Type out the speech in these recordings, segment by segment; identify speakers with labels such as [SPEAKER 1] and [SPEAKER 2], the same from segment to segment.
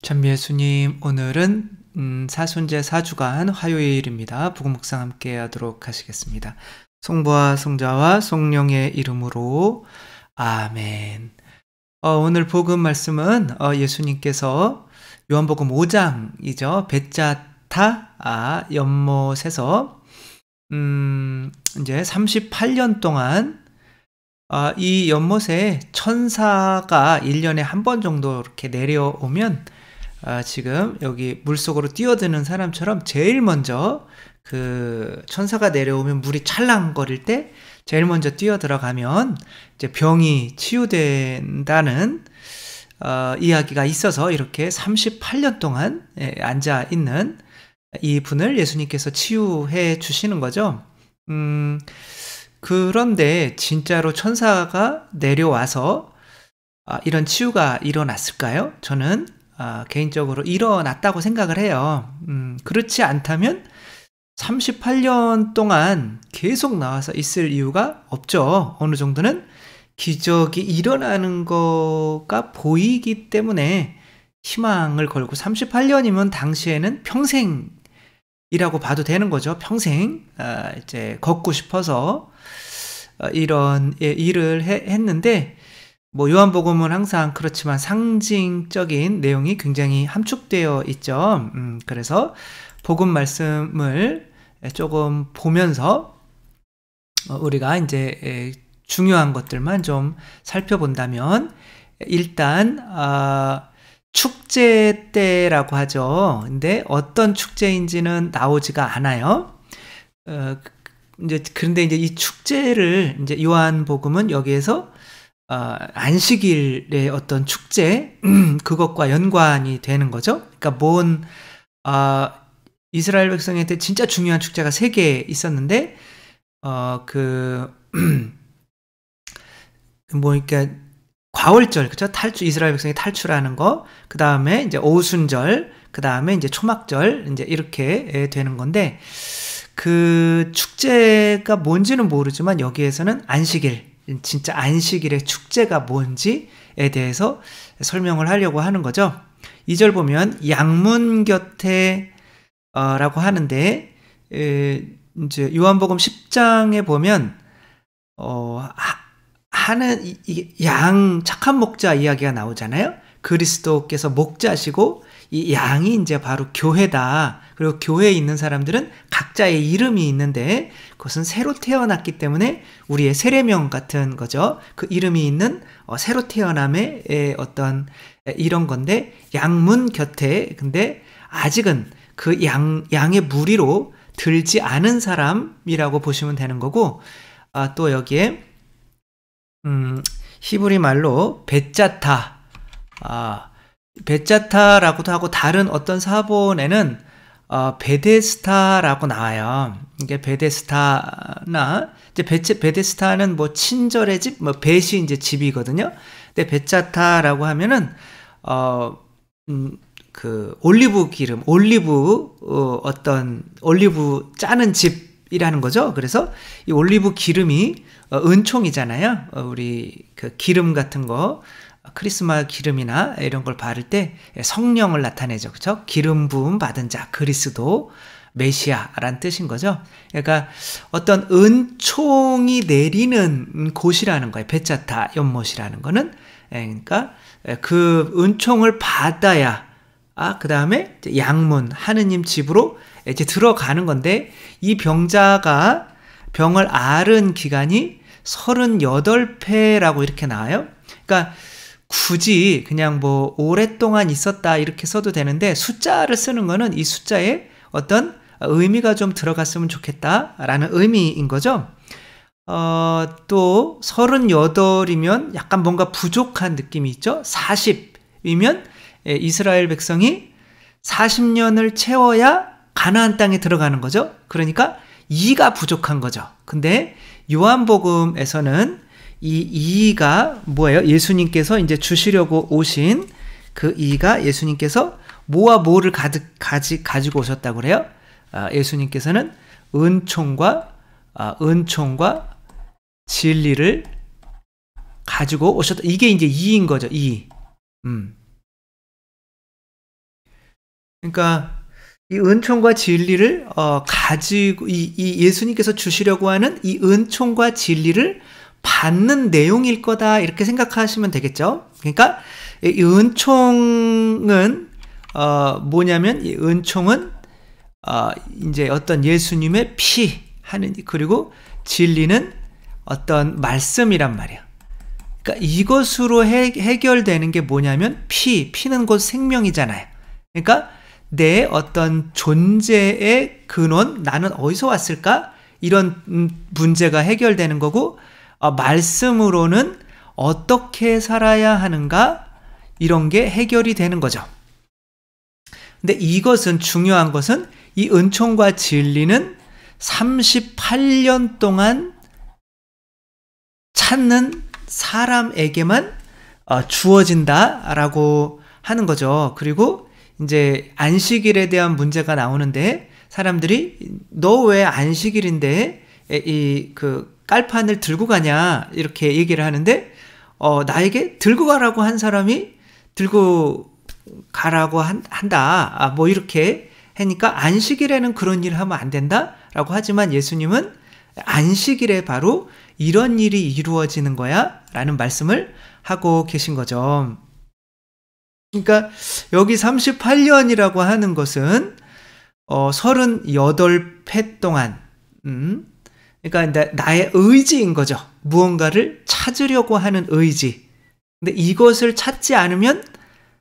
[SPEAKER 1] 참 예수님, 오늘은 사순제 4주간 화요일입니다. 복음 묵상 함께 하도록 하시겠습니다. 성부와 성자와 성령의 이름으로 아멘. 오늘 복음 말씀은 예수님께서 요한복음 5장이죠. 벳자타 연못에서 이제 38년 동안 이 연못에 천사가 1년에 한 번 정도 이렇게 내려오면 지금 여기 물속으로 뛰어드는 사람처럼 제일 먼저 그 천사가 내려오면 물이 찰랑거릴 때 제일 먼저 뛰어 들어가면 이제 병이 치유된다는 이야기가 있어서 이렇게 38년 동안 앉아 있는 이 분을 예수님께서 치유해 주시는 거죠. 그런데 진짜로 천사가 내려와서 이런 치유가 일어났을까요? 저는 개인적으로 일어났다고 생각을 해요. 그렇지 않다면 38년 동안 계속 나와서 있을 이유가 없죠. 어느 정도는 기적이 일어나는 거가 보이기 때문에 희망을 걸고 38년이면 당시에는 평생이라고 봐도 되는 거죠. 평생 이제 걷고 싶어서 이런 일을 했는데 뭐 요한복음은 항상 그렇지만 상징적인 내용이 굉장히 함축되어 있죠. 그래서 복음 말씀을 조금 보면서 우리가 이제 중요한 것들만 좀 살펴본다면 일단 축제 때라고 하죠. 근데 어떤 축제인지는 나오지가 않아요. 그런데 이제 이 축제를 이제 요한복음은 여기에서 안식일의 어떤 축제, 그것과 연관이 되는 거죠. 그러니까 이스라엘 백성한테 진짜 중요한 축제가 3개 있었는데, 그러니까 과월절, 그죠? 이스라엘 백성이 탈출하는 거, 그 다음에 이제 오순절, 그 다음에 이제 초막절, 이제 이렇게 되는 건데, 그 축제가 뭔지는 모르지만 여기에서는 안식일, 진짜 안식일의 축제가 뭔지에 대해서 설명을 하려고 하는 거죠. 2절 보면 양문 곁에 라고 하는데 이제 요한복음 10장에 보면 양 착한 목자 이야기가 나오잖아요. 그리스도께서 목자시고 이 양이 이제 바로 교회다. 그리고 교회에 있는 사람들은 각자의 이름이 있는데 그것은 새로 태어났기 때문에 우리의 세례명 같은 거죠. 그 이름이 있는 새로 태어남의 어떤 이런 건데 양문 곁에 근데 아직은 그 양의 무리로 들지 않은 사람이라고 보시면 되는 거고 또 여기에 히브리 말로 벳자타 벳자타라고도 하고 다른 어떤 사본에는 베데스타라고 나와요. 이게 베데스타나 이제 베데스타는 뭐 친절의 집, 뭐 벳이 이제 집이거든요. 근데 벳자타라고 하면은 그 올리브 기름, 올리브 짜는 집이라는 거죠. 그래서 이 올리브 기름이 은총이잖아요. 우리 그 기름 같은 거. 크리스마 기름이나 이런 걸 바를 때 성령을 나타내죠. 그렇죠? 기름 부음 받은 자, 그리스도, 메시아라는 뜻인 거죠. 그러니까 어떤 은총이 내리는 곳이라는 거예요. 벳자타 연못이라는 거는. 그러니까 그 은총을 받아야 그 다음에 양문, 하느님 집으로 이제 들어가는 건데 이 병자가 병을 앓은 기간이 38회라고 이렇게 나와요. 그러니까 굳이 그냥 뭐 오랫동안 있었다 이렇게 써도 되는데 숫자를 쓰는 거는 이 숫자에 어떤 의미가 좀 들어갔으면 좋겠다라는 의미인 거죠. 또 38이면 약간 뭔가 부족한 느낌이 있죠. 40이면 이스라엘 백성이 40년을 채워야 가나안 땅에 들어가는 거죠. 그러니까 2가 부족한 거죠. 근데 요한복음에서는 이 2가 뭐예요? 예수님께서 이제 주시려고 오신 그 2가 예수님께서 뭐와 뭐를 가지고 오셨다고 그래요? 예수님께서는 은총과 진리를 가지고 오셨다. 이게 이제 2인 거죠. 2. 그러니까 이 은총과 진리를 가지고 이 예수님께서 주시려고 하는 이 은총과 진리를 받는 내용일 거다 이렇게 생각하시면 되겠죠. 그러니까 이 은총은 뭐냐면 이 은총은 이제 어떤 예수님의 피 하는 그리고 진리는 어떤 말씀이란 말이에요. 그러니까 이것으로 해결되는 게 뭐냐면 피는 곧 생명이잖아요. 그러니까 내 어떤 존재의 근원, 나는 어디서 왔을까? 이런 문제가 해결되는 거고, 말씀으로는 어떻게 살아야 하는가? 이런 게 해결이 되는 거죠. 근데 이것은 중요한 것은 이 은총과 진리는 38년 동안 찾는 사람에게만 주어진다라고 하는 거죠. 그리고 이제 안식일에 대한 문제가 나오는데 사람들이 너 왜 안식일인데 이 그 깔판을 들고 가냐 이렇게 얘기를 하는데 나에게 들고 가라고 한 사람이 들고 가라고 한다. 뭐 이렇게 하니까 안식일에는 그런 일을 하면 안 된다라고 하지만 예수님은 안식일에 바로 이런 일이 이루어지는 거야 라는 말씀을 하고 계신 거죠. 그러니까 여기 38년이라고 하는 것은 38회 동안 그러니까 나의 의지인 거죠. 무언가를 찾으려고 하는 의지. 근데 이것을 찾지 않으면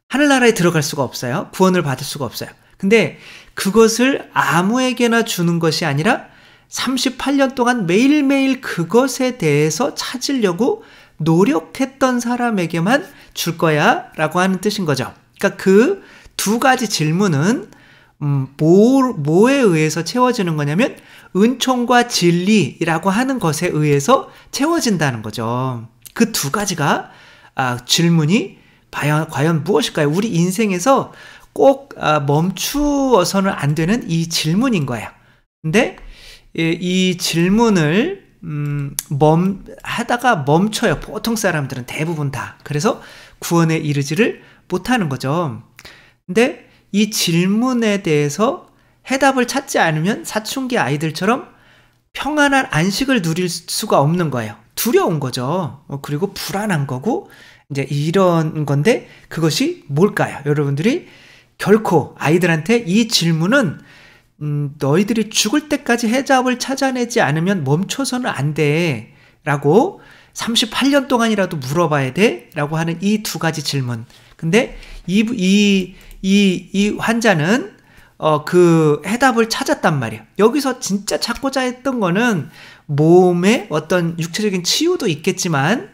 [SPEAKER 1] 하늘나라에 들어갈 수가 없어요. 구원을 받을 수가 없어요. 근데 그것을 아무에게나 주는 것이 아니라 38년 동안 매일매일 그것에 대해서 찾으려고 노력했던 사람에게만 줄 거야 라고 하는 뜻인 거죠. 그러니까 그 두 가지 질문은 뭐에 의해서 채워지는 거냐면 은총과 진리라고 하는 것에 의해서 채워진다는 거죠. 그 두 가지가 질문이 과연 무엇일까요? 우리 인생에서 꼭 멈추어서는 안 되는 이 질문인 거예요. 근데 이 질문을 하다가 멈춰요. 보통 사람들은 대부분 다. 그래서 구원에 이르지를 못하는 거죠. 근데 이 질문에 대해서 해답을 찾지 않으면 사춘기 아이들처럼 평안한 안식을 누릴 수가 없는 거예요. 두려운 거죠. 그리고 불안한 거고 이제 이런 건데 그것이 뭘까요? 여러분들이 결코 아이들한테 이 질문은 너희들이 죽을 때까지 해답을 찾아내지 않으면 멈춰서는 안 돼 라고 38년 동안이라도 물어봐야 돼 라고 하는 이 두 가지 질문. 근데 이 환자는 그 해답을 찾았단 말이에요. 여기서 진짜 찾고자 했던 거는 몸의 어떤 육체적인 치유도 있겠지만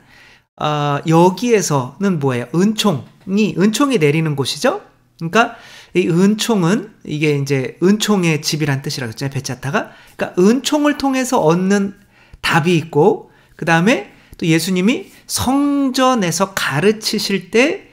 [SPEAKER 1] 여기에서는 뭐예요? 은총이 내리는 곳이죠. 그러니까 이 은총은 이게 이제 은총의 집이란 뜻이라고 했잖아요. 베차타가. 그러니까 은총을 통해서 얻는 답이 있고 그 다음에 또 예수님이 성전에서 가르치실 때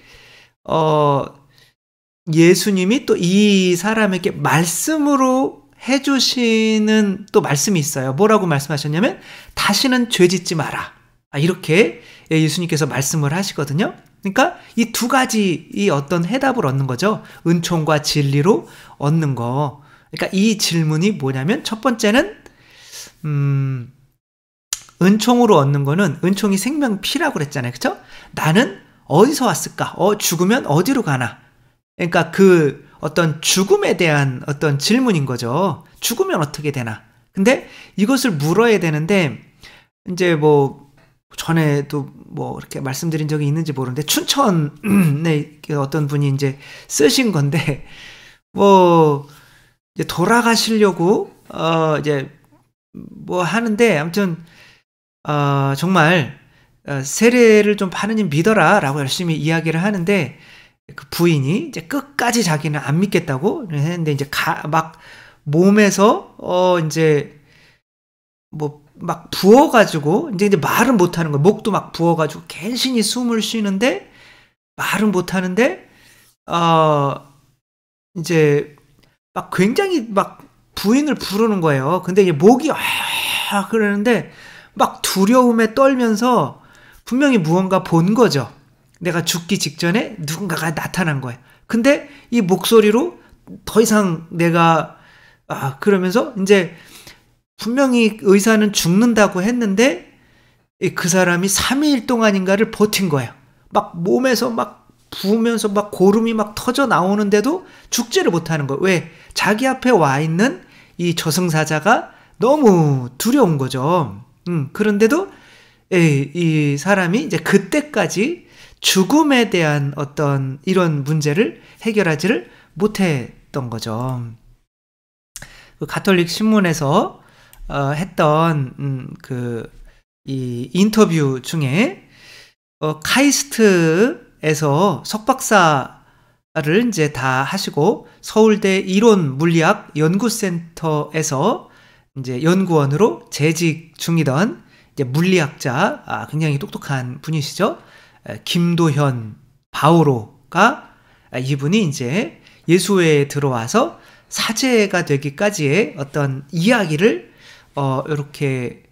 [SPEAKER 1] 예수님이 또 이 사람에게 말씀으로 해주시는 또 말씀이 있어요. 뭐라고 말씀하셨냐면 다시는 죄 짓지 마라. 이렇게 예수님께서 말씀을 하시거든요. 그러니까 이 두 가지 이 어떤 해답을 얻는 거죠. 은총과 진리로 얻는 거. 그러니까 이 질문이 뭐냐면 첫 번째는 은총으로 얻는 거는 은총이 생명 피라고 그랬잖아요. 그렇죠? 나는 어디서 왔을까? 죽으면 어디로 가나? 그러니까 그 어떤 죽음에 대한 어떤 질문인 거죠. 죽으면 어떻게 되나? 근데 이것을 물어야 되는데 이제 뭐 전에도 뭐 이렇게 말씀드린 적이 있는지 모르는데 춘천에 어떤 분이 이제 쓰신 건데 뭐 이제 돌아가시려고 이제 뭐 하는데 아무튼 정말 세례를 좀 하느님 믿어라라고 열심히 이야기를 하는데 그 부인이 이제 끝까지 자기는 안 믿겠다고 했는데 이제 막 몸에서 이제 뭐 막 부어가지고 이제 말은 못하는 거예요. 목도 막 부어가지고 간신히 숨을 쉬는데 말은 못하는데 이제 막 굉장히 막 부인을 부르는 거예요. 근데 이제 목이 그러는데 막 두려움에 떨면서 분명히 무언가 본 거죠. 내가 죽기 직전에 누군가가 나타난 거예요. 근데 이 목소리로 더 이상 내가 그러면서 이제 분명히 의사는 죽는다고 했는데 그 사람이 3일 동안인가를 버틴 거예요. 막 몸에서 막 부으면서 막 고름이 막 터져 나오는데도 죽지를 못하는 거예요. 왜? 자기 앞에 와 있는 이 저승사자가 너무 두려운 거죠. 그런데도 이 사람이 이제 그때까지 죽음에 대한 어떤 이런 문제를 해결하지를 못했던 거죠. 그 가톨릭 신문에서 했던 이 인터뷰 중에 카이스트에서 석박사를 이제 다 하시고 서울대 이론 물리학 연구센터에서 이제 연구원으로 재직 중이던 이제 물리학자, 굉장히 똑똑한 분이시죠. 김도현 바오로가 이분이 이제 예수회에 들어와서 사제가 되기까지의 어떤 이야기를 이렇게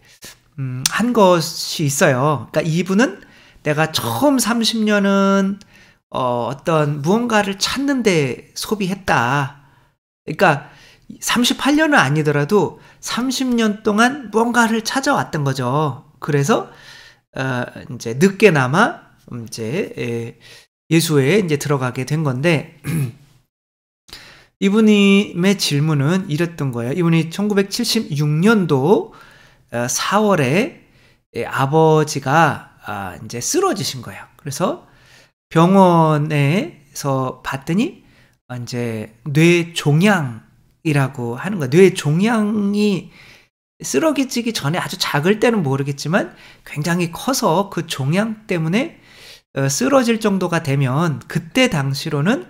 [SPEAKER 1] 한 것이 있어요. 그러니까 이분은 내가 처음 30년은 어떤 무언가를 찾는데 소비했다. 그러니까 38년은 아니더라도 30년 동안 무언가를 찾아왔던 거죠. 그래서 이제 늦게나마 이제 예수회에 이제 들어가게 된 건데 이분의 질문은 이랬던 거예요. 이분이 1976년도 4월에 아버지가 이제 쓰러지신 거예요. 그래서 병원에서 봤더니 이제 뇌종양이라고 하는 거예요. 뇌종양이 쓰러지기 전에 아주 작을 때는 모르겠지만 굉장히 커서 그 종양 때문에 쓰러질 정도가 되면 그때 당시로는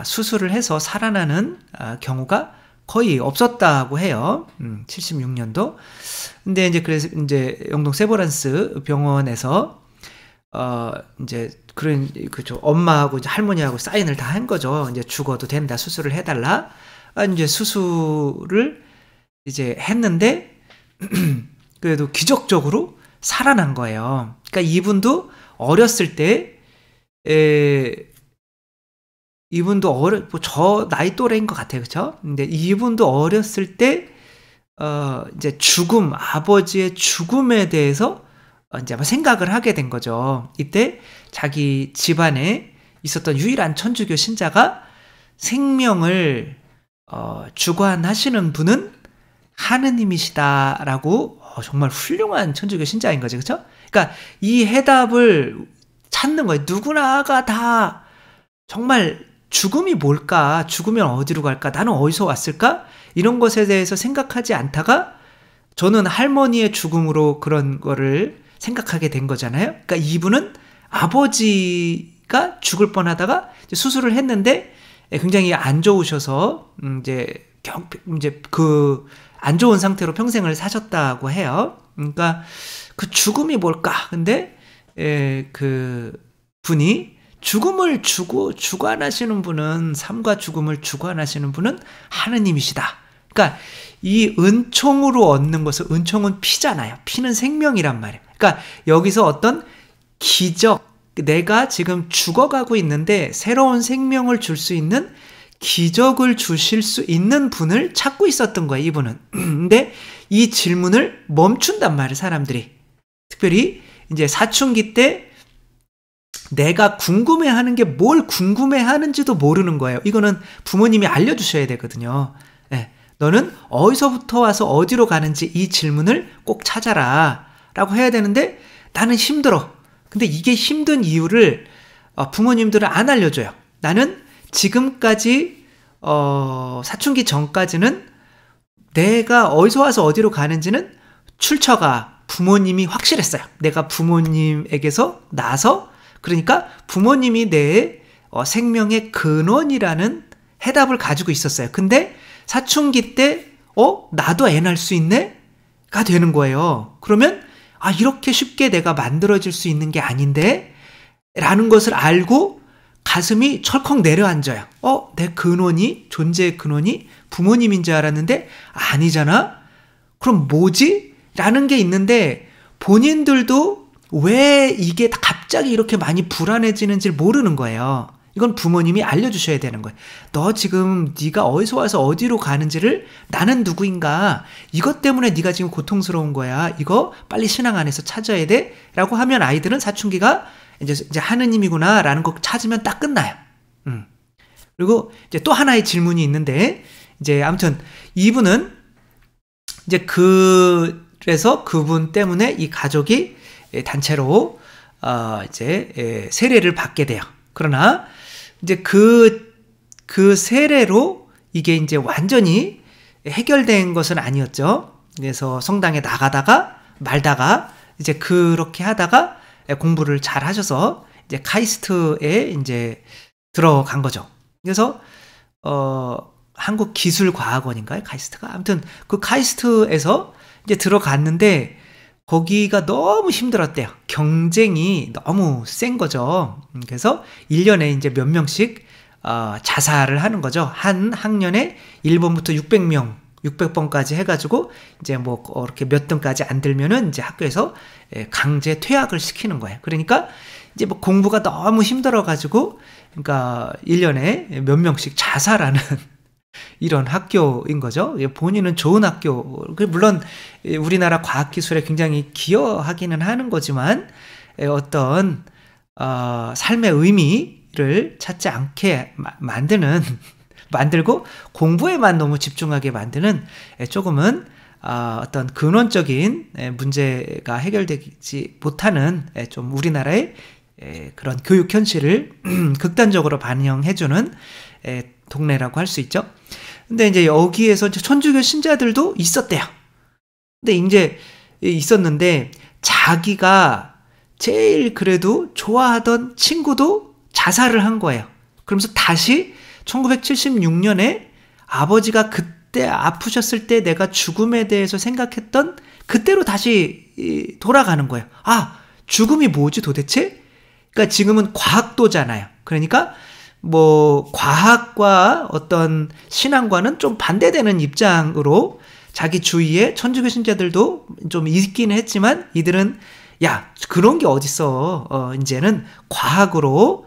[SPEAKER 1] 수술을 해서 살아나는 경우가 거의 없었다고 해요. 76년도. 근데 이제 그래서 이제 영동 세브란스 병원에서 이제 그런 그죠 엄마하고 이제 할머니하고 사인을 다 한 거죠. 이제 죽어도 된다, 수술을 해달라. 이제 수술을 이제 했는데 그래도 기적적으로 살아난 거예요. 그러니까 이분도 어렸을 때 이분도 저 나이 또래인 것 같아요. 그쵸? 근데 이분도 어렸을 때, 이제 아버지의 죽음에 대해서 이제 아마 생각을 하게 된 거죠. 이때 자기 집안에 있었던 유일한 천주교 신자가 생명을, 주관하시는 분은 하느님이시다라고 정말 훌륭한 천주교 신자인 거죠. 그쵸? 그러니까 이 해답을 찾는 거예요. 누구나가 다 정말 죽음이 뭘까? 죽으면 어디로 갈까? 나는 어디서 왔을까? 이런 것에 대해서 생각하지 않다가 저는 할머니의 죽음으로 그런 거를 생각하게 된 거잖아요. 그러니까 이분은 아버지가 죽을 뻔하다가 수술을 했는데 굉장히 안 좋으셔서 이제 그 안 좋은 상태로 평생을 사셨다고 해요. 그러니까 그 죽음이 뭘까? 근데 그 분이 죽음을 주관하시는 분은, 삶과 죽음을 주관하시는 분은 하느님이시다. 그러니까 이 은총으로 얻는 것은, 은총은 피잖아요. 피는 생명이란 말이에요. 그러니까 여기서 어떤 기적, 내가 지금 죽어가고 있는데 새로운 생명을 줄 수 있는 기적을 주실 수 있는 분을 찾고 있었던 거예요, 이분은. 근데 이 질문을 멈춘단 말이에요, 사람들이. 특별히 이제 사춘기 때 내가 궁금해하는 게 뭘 궁금해하는지도 모르는 거예요. 이거는 부모님이 알려주셔야 되거든요. 네, 너는 어디서부터 와서 어디로 가는지 이 질문을 꼭 찾아라 라고 해야 되는데 나는 힘들어. 근데 이게 힘든 이유를 부모님들은 안 알려줘요. 나는 지금까지 사춘기 전까지는 내가 어디서 와서 어디로 가는지는 출처가 부모님이 확실했어요. 내가 부모님에게서 나서, 그러니까 부모님이 내 생명의 근원이라는 해답을 가지고 있었어요. 근데 사춘기 때 나도 애 낳을 수 있네? 가 되는 거예요. 그러면 이렇게 쉽게 내가 만들어질 수 있는 게 아닌데? 라는 것을 알고 가슴이 철컥 내려앉아요. 내 근원이, 존재의 근원이 부모님인 줄 알았는데 아니잖아? 그럼 뭐지? 라는 게 있는데 본인들도 왜 이게 갑자기 이렇게 많이 불안해지는지 모르는 거예요. 이건 부모님이 알려주셔야 되는 거예요. 너 지금 네가 어디서 와서 어디로 가는지를 나는 누구인가 이것 때문에 네가 지금 고통스러운 거야. 이거 빨리 신앙 안에서 찾아야 돼 라고 하면 아이들은 사춘기가 이제 하느님이구나 라는 거 찾으면 딱 끝나요. 그리고 이제 또 하나의 질문이 있는데 이제 아무튼 이분은 이제 그래서 그분 때문에 이 가족이 단체로 이제 세례를 받게 돼요. 그러나 이제 그 세례로 이게 이제 완전히 해결된 것은 아니었죠. 그래서 성당에 나가다가 말다가 이제 그렇게 하다가 공부를 잘 하셔서 이제 카이스트에 이제 들어간 거죠. 그래서 한국기술과학원인가요? 카이스트가? 아무튼 그 카이스트에서 이제 들어갔는데 거기가 너무 힘들었대요. 경쟁이 너무 센 거죠. 그래서 1년에 이제 몇 명씩 자살을 하는 거죠. 한 학년에 1번부터 600명, 600번까지 해가지고 이제 뭐 이렇게 몇 등까지 안 들면은 이제 학교에서 강제 퇴학을 시키는 거예요. 그러니까 이제 뭐 공부가 너무 힘들어가지고 그러니까 1년에 몇 명씩 자살하는 이런 학교인 거죠. 본인은 좋은 학교, 물론 우리나라 과학기술에 굉장히 기여하기는 하는 거지만 어떤 삶의 의미를 찾지 않게 만들고 공부에만 너무 집중하게 만드는 조금은 어떤 근원적인 문제가 해결되지 못하는 좀 우리나라의 그런 교육 현실을 극단적으로 반영해주는 동네라고 할 수 있죠. 근데 이제 여기에서 천주교 신자들도 있었대요. 근데 이제 있었는데 자기가 제일 그래도 좋아하던 친구도 자살을 한 거예요. 그러면서 다시 1976년에 아버지가 그때 아프셨을 때 내가 죽음에 대해서 생각했던 그때로 다시 돌아가는 거예요. 아, 죽음이 뭐지 도대체? 그러니까 지금은 과학도잖아요. 그러니까 뭐 과학과 어떤 신앙과는 좀 반대되는 입장으로 자기 주위에 천주교 신자들도 좀 있기는 했지만 이들은 야 그런 게 어딨어. 이제는 과학으로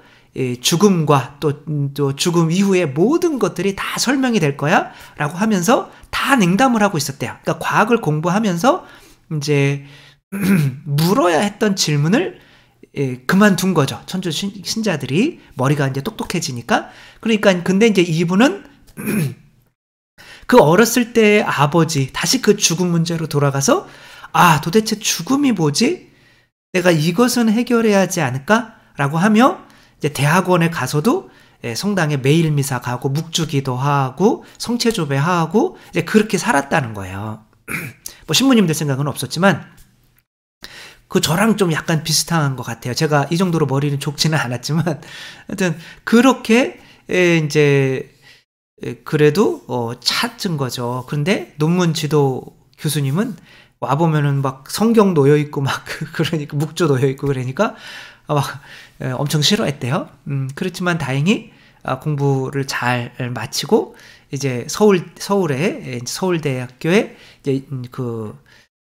[SPEAKER 1] 죽음과 또 죽음 이후의 모든 것들이 다 설명이 될 거야 라고 하면서 다 냉담을 하고 있었대요. 그러니까 과학을 공부하면서 이제 물어야 했던 질문을 그만둔 거죠. 천주 신자들이 머리가 이제 똑똑해지니까. 그러니까 근데 이제 이분은 그 어렸을 때의 아버지 다시 그 죽음 문제로 돌아가서 아 도대체 죽음이 뭐지? 내가 이것은 해결해야 하지 않을까라고 하며 이제 대학원에 가서도 성당에 매일 미사 가고 묵주기도 하고 성체조배하고 이제 그렇게 살았다는 거예요. 뭐 신부님들 생각은 없었지만. 그 저랑 좀 약간 비슷한 것 같아요. 제가 이 정도로 머리는 좁지는 않았지만 하여튼 그렇게 이제 그래도 찾은 거죠. 그런데 논문 지도 교수님은 와보면은 막 성경 놓여있고 막 그러니까 묵조 놓여있고 그러니까 막 엄청 싫어했대요. 그렇지만 다행히 공부를 잘 마치고 이제 서울대학교에 이제 그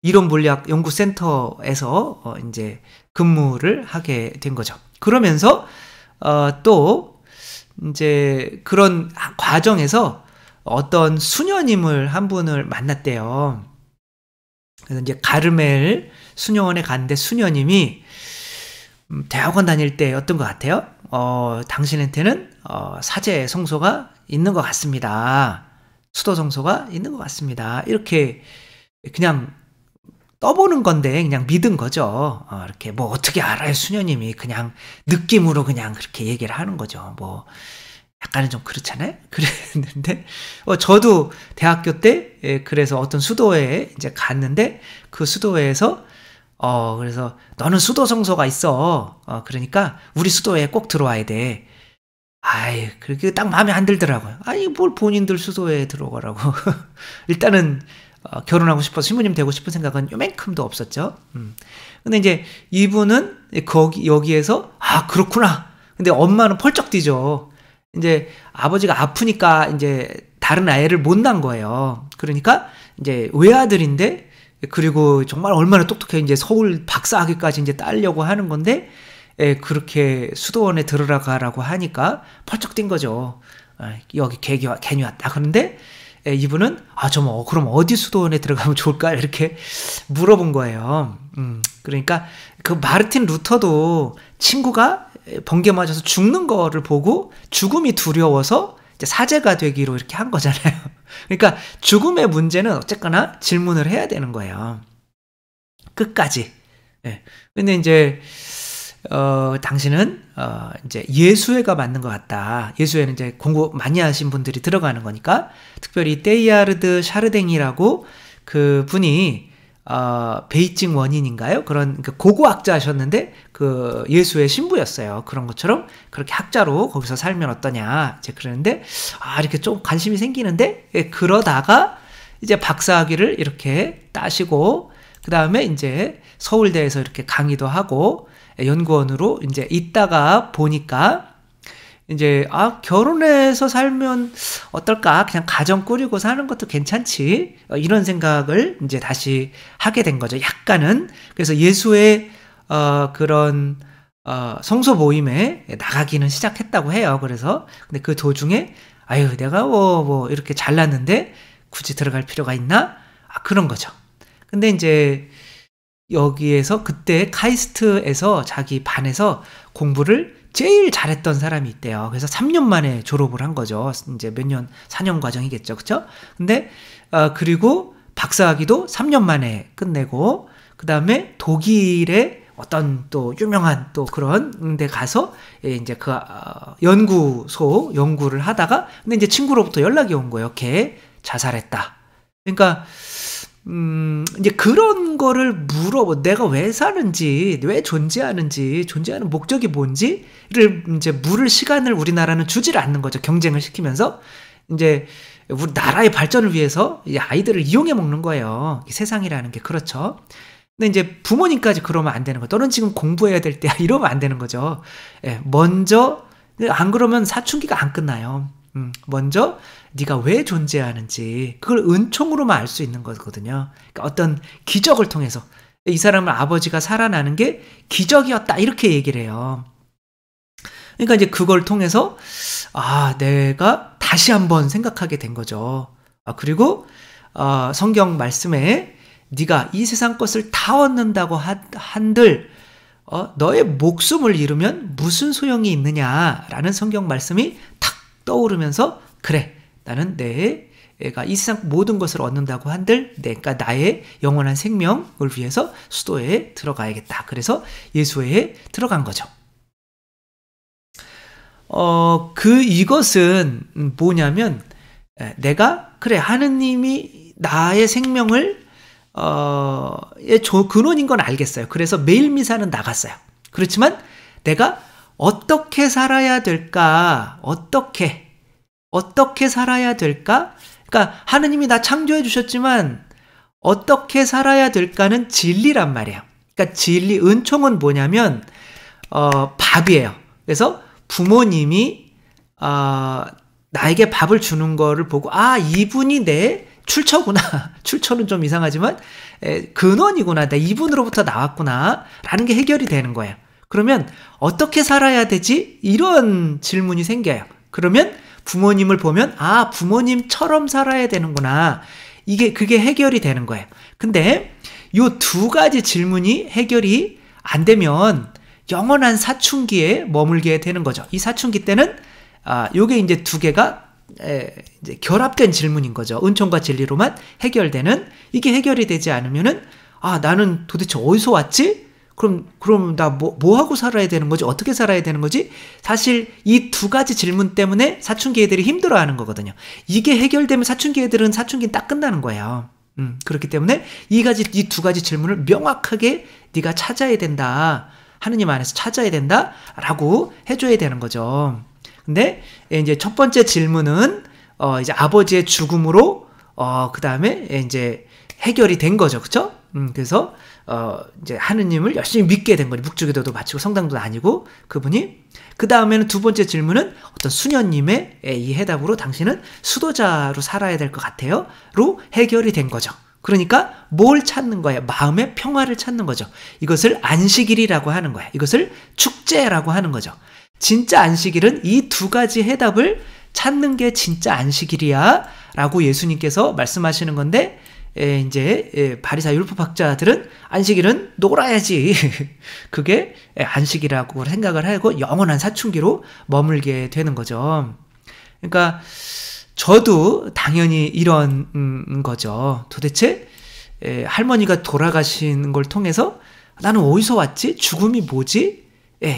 [SPEAKER 1] 이론물리학연구센터에서 이제 근무를 하게 된 거죠. 그러면서 또 이제 그런 과정에서 어떤 수녀님을 한 분을 만났대요. 그래서 이제 가르멜 수녀원에 갔는데 수녀님이 대학원 다닐 때 어떤 것 같아요? 당신한테는 사제 성소가 있는 것 같습니다. 수도 성소가 있는 것 같습니다. 이렇게 그냥 떠보는 건데 그냥 믿은 거죠. 이렇게 뭐 어떻게 알아요 수녀님이 그냥 느낌으로 그냥 그렇게 얘기를 하는 거죠. 뭐 약간은 좀 그렇잖아요. 그랬는데 저도 대학교 때 그래서 어떤 수도회에 이제 갔는데 그 수도회에서 그래서 너는 수도 성소가 있어. 그러니까 우리 수도회에 꼭 들어와야 돼. 아이 그렇게 딱 마음에 안 들더라고요. 아니 뭘 본인들 수도회에 들어가라고. 일단은 결혼하고 싶어서 신부님 되고 싶은 생각은 요만큼도 없었죠. 근데 이제 이분은 여기에서 아 그렇구나. 근데 엄마는 펄쩍 뛰죠. 이제 아버지가 아프니까 이제 다른 아이를 못 낳은 거예요. 그러니까 이제 외아들인데 그리고 정말 얼마나 똑똑해 이제 서울 박사학위까지 이제 따려고 하는 건데 그렇게 수도원에 들어가라고 하니까 펄쩍 뛴 거죠. 여기 괜히 왔다. 그런데 이분은 그럼 어디 수도원에 들어가면 좋을까? 이렇게 물어본 거예요. 그러니까 그 마르틴 루터도 친구가 번개 맞아서 죽는 거를 보고 죽음이 두려워서 이제 사제가 되기로 이렇게 한 거잖아요. 그러니까 죽음의 문제는 어쨌거나 질문을 해야 되는 거예요. 끝까지. 근데 이제 당신은 이제 예수회가 맞는 것 같다. 예수회는 이제 공부 많이 하신 분들이 들어가는 거니까, 특별히 테일하르드 샤르댕이라고 그 분이 베이징 원인인가요? 그런 고고학자셨는데 그 예수의 신부였어요. 그런 것처럼 그렇게 학자로 거기서 살면 어떠냐 이제 그러는데, 이렇게 좀 관심이 생기는데, 그러다가 이제 박사학위를 이렇게 따시고 그 다음에 이제 서울대에서 이렇게 강의도 하고 연구원으로 이제 있다가 보니까 이제 결혼해서 살면 어떨까? 그냥 가정 꾸리고 사는 것도 괜찮지. 이런 생각을 이제 다시 하게 된 거죠. 약간은. 그래서 예수의 그런 성소 모임에 나가기는 시작했다고 해요. 그래서 근데 그 도중에 내가 뭐 이렇게 잘났는데 굳이 들어갈 필요가 있나? 그런 거죠. 근데 이제 여기에서 그때 카이스트에서 자기 반에서 공부를 제일 잘했던 사람이 있대요. 그래서 3년 만에 졸업을 한 거죠. 이제 몇 년, 4년 과정이겠죠. 그쵸? 근데, 그리고 박사학위도 3년 만에 끝내고, 그 다음에 독일의 어떤 또 유명한 또 그런 데 가서 이제 그 연구소 연구를 하다가, 근데 이제 친구로부터 연락이 온 거예요. 걔 자살했다. 그러니까, 이제 그런 거를 내가 왜 사는지, 왜 존재하는지, 존재하는 목적이 뭔지를 이제 물을 시간을 우리나라는 주지를 않는 거죠. 경쟁을 시키면서. 이제 우리 나라의 발전을 위해서 이 아이들을 이용해 먹는 거예요. 세상이라는 게. 그렇죠. 근데 이제 부모님까지 그러면 안 되는 거예요. 너는 지금 공부해야 될 때야. 이러면 안 되는 거죠. 먼저, 안 그러면 사춘기가 안 끝나요. 먼저 네가 왜 존재하는지 그걸 은총으로만 알 수 있는 거거든요. 그러니까 어떤 기적을 통해서 이 사람은 아버지가 살아나는 게 기적이었다 이렇게 얘기를 해요. 그러니까 이제 그걸 통해서 내가 다시 한번 생각하게 된 거죠. 그리고 성경 말씀에 네가 이 세상 것을 다 얻는다고 한들 너의 목숨을 잃으면 무슨 소용이 있느냐라는 성경 말씀이 탁 떠오르면서, 그래, 나는 내가 이 세상 모든 것을 얻는다고 한들 내가 나의 영원한 생명을 위해서 수도에 들어가야겠다. 그래서 예수회에 들어간 거죠. 이것은 뭐냐면, 내가 그래 하느님이 나의 생명을 근원인 건 알겠어요. 그래서 매일 미사는 나갔어요. 그렇지만 내가 어떻게 살아야 될까? 어떻게 살아야 될까? 그러니까 하느님이 나 창조해 주셨지만 어떻게 살아야 될까는 진리란 말이에요. 그러니까 진리, 은총은 뭐냐면 밥이에요. 그래서 부모님이 나에게 밥을 주는 거를 보고 이분이 내 출처구나. 출처는 좀 이상하지만 근원이구나. 나 이분으로부터 나왔구나. 라는 게 해결이 되는 거예요. 그러면 어떻게 살아야 되지? 이런 질문이 생겨요. 그러면 부모님을 보면 부모님처럼 살아야 되는구나. 그게 해결이 되는 거예요. 근데 요 두 가지 질문이 해결이 안 되면 영원한 사춘기에 머물게 되는 거죠. 이 사춘기 때는 요게 이제 두 개가 이제 결합된 질문인 거죠. 은총과 진리로만 해결되는. 이게 해결이 되지 않으면은 나는 도대체 어디서 왔지? 그럼 나 뭐 하고 살아야 되는 거지? 어떻게 살아야 되는 거지? 사실 이 두 가지 질문 때문에 사춘기 애들이 힘들어하는 거거든요. 이게 해결되면 사춘기 애들은 사춘기는 딱 끝나는 거예요. 그렇기 때문에 이 두 가지 질문을 명확하게 네가 찾아야 된다. 하느님 안에서 찾아야 된다라고 해줘야 되는 거죠. 근데 이제 첫 번째 질문은 이제 아버지의 죽음으로 그 다음에 이제 해결이 된 거죠, 그렇죠? 그래서 이제 하느님을 열심히 믿게 된 거죠. 묵주기도도 바치고 성당도 다니고 그분이. 그 다음에는 두 번째 질문은 어떤 수녀님의 이 해답으로 당신은 수도자로 살아야 될 것 같아요. 로 해결이 된 거죠. 그러니까 뭘 찾는 거예요? 마음의 평화를 찾는 거죠. 이것을 안식일이라고 하는 거예요. 이것을 축제라고 하는 거죠. 진짜 안식일은 이 두 가지 해답을 찾는 게 진짜 안식일이야 라고 예수님께서 말씀하시는 건데, 이제 바리사의 율법학자들은 안식일은 놀아야지 그게 안식이라고 생각을 하고 영원한 사춘기로 머물게 되는 거죠. 그러니까 저도 당연히 이런 거죠. 도대체 할머니가 돌아가신 걸 통해서 나는 어디서 왔지? 죽음이 뭐지?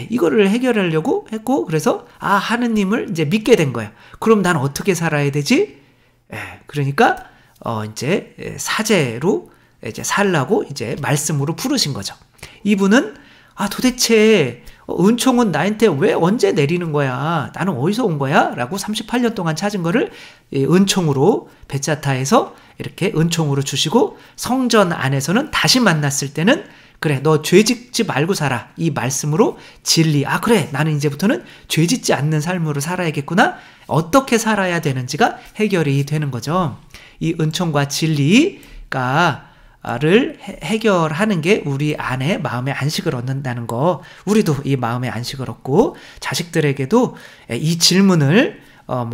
[SPEAKER 1] 이거를 해결하려고 했고, 그래서 하느님을 이제 믿게 된 거예요. 그럼 난 어떻게 살아야 되지? 그러니까 이제 사제로 이제 살라고 이제 말씀으로 부르신 거죠. 이분은 도대체 은총은 나한테 왜 언제 내리는 거야? 나는 어디서 온 거야? 라고 38년 동안 찾은 거를 은총으로 베짜타에서 이렇게 은총으로 주시고, 성전 안에서는 다시 만났을 때는 그래, 너 죄 짓지 말고 살아. 이 말씀으로 진리. 그래, 나는 이제부터는 죄 짓지 않는 삶으로 살아야겠구나. 어떻게 살아야 되는지가 해결이 되는 거죠. 이 은총과 진리가 를 해결하는 게 우리 안에 마음의 안식을 얻는다는 거. 우리도 이 마음의 안식을 얻고, 자식들에게도 이 질문을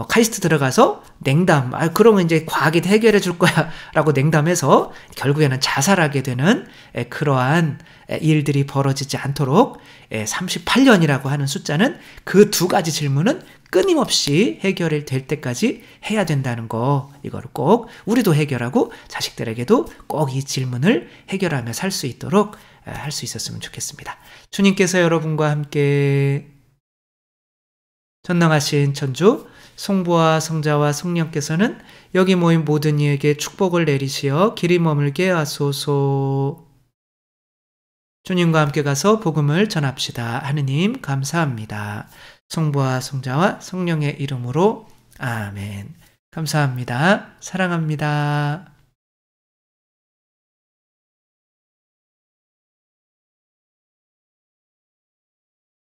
[SPEAKER 1] 카이스트 들어가서 냉담, 그러면 이제 과학이 해결해 줄 거야 라고 냉담해서 결국에는 자살하게 되는 그러한 일들이 벌어지지 않도록 38년이라고 하는 숫자는 그 두 가지 질문은 끊임없이 해결이 될 때까지 해야 된다는 거, 이거를 꼭 우리도 해결하고 자식들에게도 꼭 이 질문을 해결하며 살 수 있도록 할 수 있었으면 좋겠습니다. 주님께서 여러분과 함께 전능하신 천주 성부와 성자와 성령께서는 여기 모인 모든 이에게 축복을 내리시어 길이 머물게 하소서. 주님과 함께 가서 복음을 전합시다. 하느님 감사합니다. 성부와 성자와 성령의 이름으로 아멘. 감사합니다. 사랑합니다.